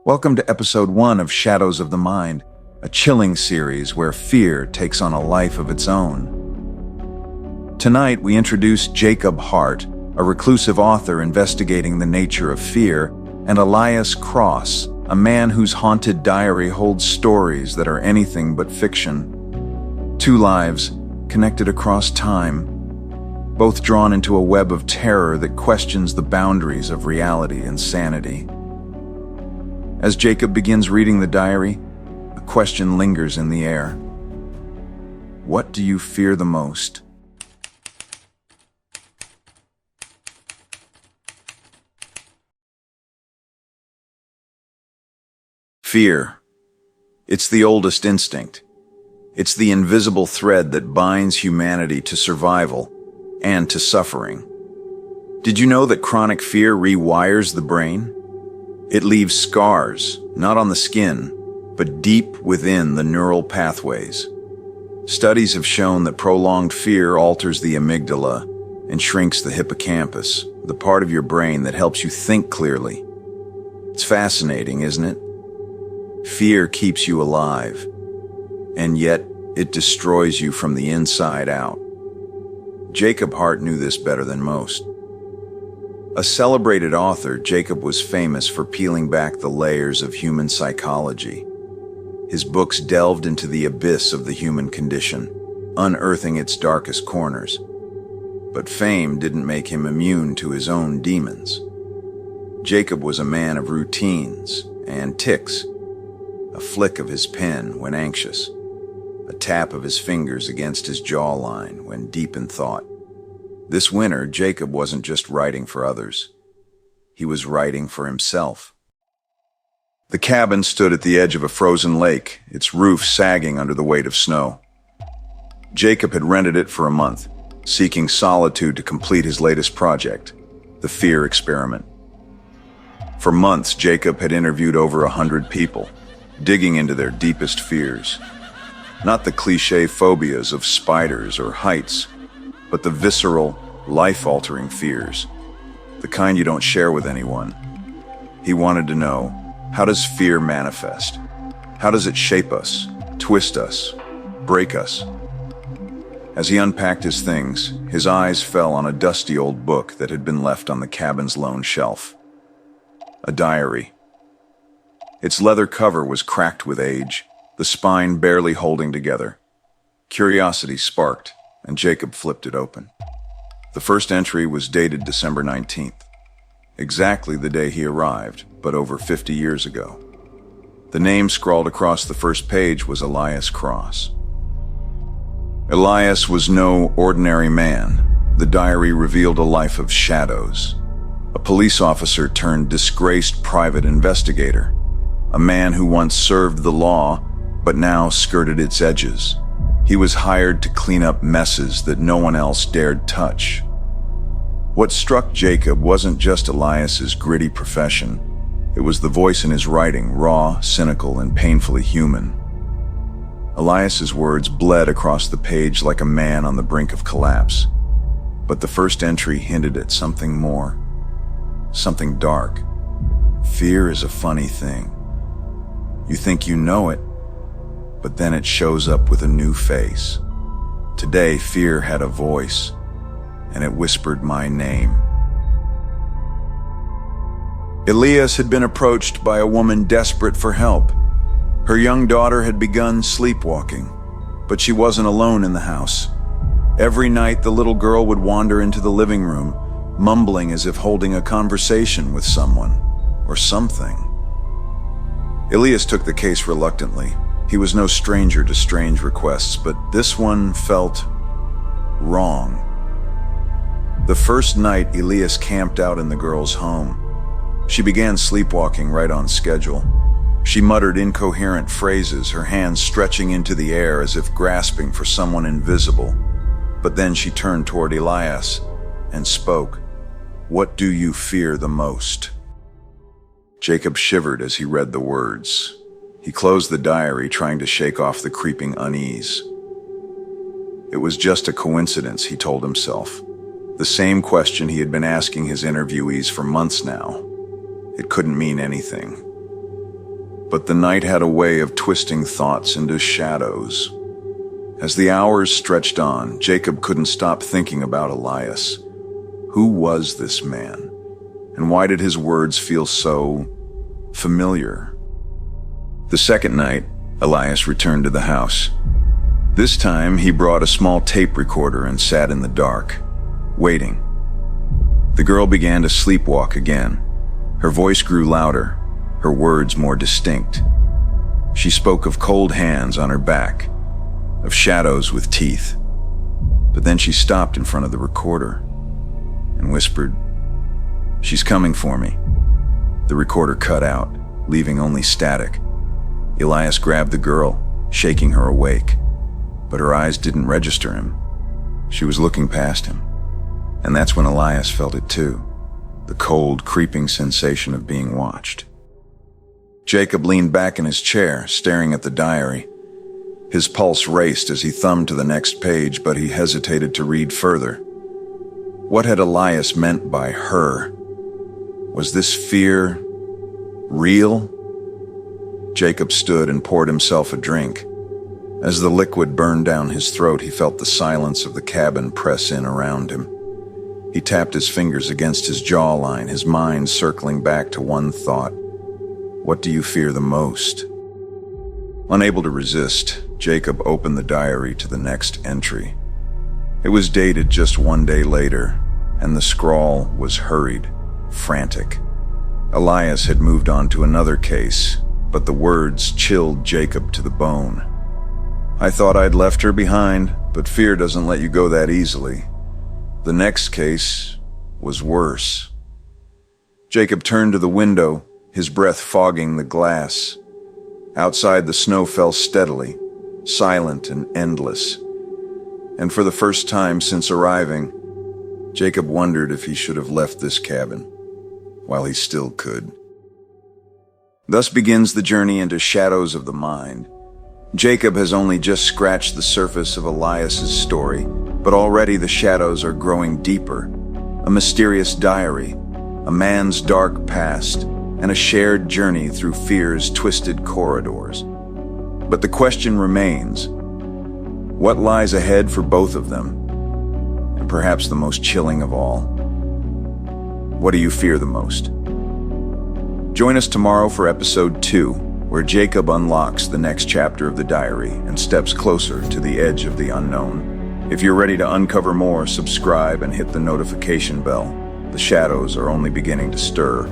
Welcome to episode 1 of Shadows of the Mind, a chilling series where fear takes on a life of its own. Tonight, we introduce Jacob Hart, a reclusive author investigating the nature of fear, and Elias Cross, a man whose haunted diary holds stories that are anything but fiction. Two lives, connected across time, both drawn into a web of terror that questions the boundaries of reality and sanity. As Jacob begins reading the diary, a question lingers in the air. What do you fear the most? Fear. It's the oldest instinct. It's the invisible thread that binds humanity to survival and to suffering. Did you know that chronic fear rewires the brain? It leaves scars, not on the skin, but deep within the neural pathways. Studies have shown that prolonged fear alters the amygdala and shrinks the hippocampus, the part of your brain that helps you think clearly. It's fascinating, isn't it? Fear keeps you alive, and yet it destroys you from the inside out. Jacob Hart knew this better than most. A celebrated author, Jacob was famous for peeling back the layers of human psychology. His books delved into the abyss of the human condition, unearthing its darkest corners. But fame didn't make him immune to his own demons. Jacob was a man of routines and tics, a flick of his pen when anxious, a tap of his fingers against his jawline when deep in thought. This winter, Jacob wasn't just writing for others. He was writing for himself. The cabin stood at the edge of a frozen lake, its roof sagging under the weight of snow. Jacob had rented it for a month, seeking solitude to complete his latest project, the fear experiment. For months, Jacob had interviewed over 100 people, digging into their deepest fears. Not the cliché phobias of spiders or heights, but the visceral, life-altering fears, the kind you don't share with anyone. He wanted to know, how does fear manifest? How does it shape us, twist us, break us? As he unpacked his things, his eyes fell on a dusty old book that had been left on the cabin's lone shelf. A diary. Its leather cover was cracked with age, the spine barely holding together. Curiosity sparked, and Jacob flipped it open. The first entry was dated December 19th, exactly the day he arrived, but over 50 years ago. The name scrawled across the first page was Elias Cross. Elias was no ordinary man. The diary revealed a life of shadows. A police officer turned disgraced private investigator. A man who once served the law, but now skirted its edges. He was hired to clean up messes that no one else dared touch. What struck Jacob wasn't just Elias's gritty profession. It was the voice in his writing, raw, cynical, and painfully human. Elias's words bled across the page like a man on the brink of collapse. But the first entry hinted at something more, something dark. Fear is a funny thing. You think you know it, but then it shows up with a new face. Today, fear had a voice, and it whispered my name. Elias had been approached by a woman desperate for help. Her young daughter had begun sleepwalking, but she wasn't alone in the house. Every night, the little girl would wander into the living room, mumbling as if holding a conversation with someone or something. Elias took the case reluctantly. He was no stranger to strange requests, but this one felt wrong. The first night, Elias camped out in the girl's home. She began sleepwalking right on schedule. She muttered incoherent phrases, her hands stretching into the air as if grasping for someone invisible. But then she turned toward Elias and spoke. "What do you fear the most?" Jacob shivered as he read the words. He closed the diary, trying to shake off the creeping unease. It was just a coincidence, he told himself. The same question he had been asking his interviewees for months now. It couldn't mean anything. but the night had a way of twisting thoughts into shadows. As the hours stretched on, Jacob couldn't stop thinking about Elias. Who was this man? And why did his words feel so familiar? The second night, Elias returned to the house. This time, he brought a small tape recorder and sat in the dark, waiting. The girl began to sleepwalk again. Her voice grew louder, her words more distinct. She spoke of cold hands on her back, of shadows with teeth. But then she stopped in front of the recorder and whispered, "She's coming for me." The recorder cut out, leaving only static. Elias grabbed the girl, shaking her awake, but her eyes didn't register him. She was looking past him. And that's when Elias felt it too, the cold, creeping sensation of being watched. Jacob leaned back in his chair, staring at the diary. His pulse raced as he thumbed to the next page, but he hesitated to read further. What had Elias meant by her? Was this fear real? Jacob stood and poured himself a drink. As the liquid burned down his throat, he felt the silence of the cabin press in around him. He tapped his fingers against his jawline, his mind circling back to one thought. What do you fear the most? Unable to resist, Jacob opened the diary to the next entry. It was dated just one day later, and the scrawl was hurried, frantic. Elias had moved on to another case, but the words chilled Jacob to the bone. I thought I'd left her behind, but fear doesn't let you go that easily. The next case was worse. Jacob turned to the window, his breath fogging the glass. Outside, the snow fell steadily, silent and endless. And for the first time since arriving, Jacob wondered if he should have left this cabin while he still could. Thus begins the journey into shadows of the mind. Jacob has only just scratched the surface of Elias's story, but already the shadows are growing deeper. A mysterious diary, a man's dark past, and a shared journey through fear's twisted corridors. But the question remains, what lies ahead for both of them? And perhaps the most chilling of all, what do you fear the most? Join us tomorrow for episode 2, where Jacob unlocks the next chapter of the diary and steps closer to the edge of the unknown. If you're ready to uncover more, subscribe and hit the notification bell. The shadows are only beginning to stir.